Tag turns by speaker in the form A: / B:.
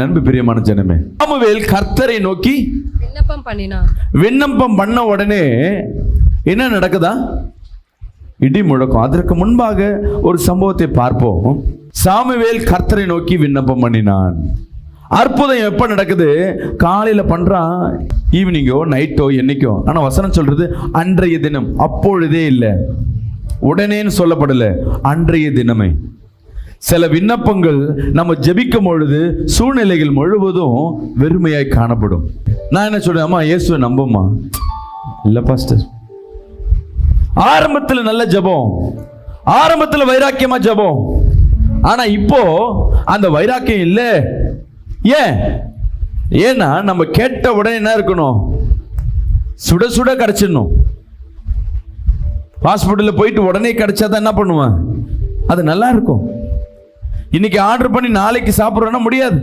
A: நண்பு பிரியமான ஜனமே, சாமுவேல் கர்த்தரை நோக்கி விண்ணப்பம் பண்ண உடனே என்ன நடக்குதா? இடி முழக்கம். அதற்கு முன்பாக ஒரு சம்பவத்தை பார்ப்போம். சாமுவேல் கர்த்தரை நோக்கி விண்ணப்பம் பண்ணினான். அற்புதம் எப்ப நடக்குது? காலையில பண்றான், ஈவினிங்கோ நைட்டோ என்னைக்கோ. ஆனா வசனம் சொல்றது அன்றைய தினம். அப்பொழுதே இல்லை, உடனேன்னு சொல்லப்படல, அன்றைய தினமே. சில விண்ணப்பங்கள் நம்ம ஜெபிக்கும் பொழுது சூழ்நிலைகள் முழுவதும் வெறுமையாய் காணப்படும். நான் என்ன சொல்றேன், அம்மா இயேசுவை நம்புமா? இல்ல பாஸ்டர். ஆரம்பத்தில் நல்ல ஜெபம், ஆரம்பத்தில் வைராக்கியமா ஜெபம். ஆனா இப்போ அந்த வைராக்கியம் இல்லை. ஏன்? ஏன்னா நம்ம கேட்ட உடனே என்ன இருக்கணும்? சுட சுட கிடைச்சிடணும். ஹாஸ்பிட்டலில் போயிட்டு உடனே கிடைச்சாதான் என்ன பண்ணுவேன்? அது நல்லா இருக்கும். இன்னைக்கு ஆர்டர் பண்ணி நாளைக்கு சாப்பிட்றோன்னா முடியாது.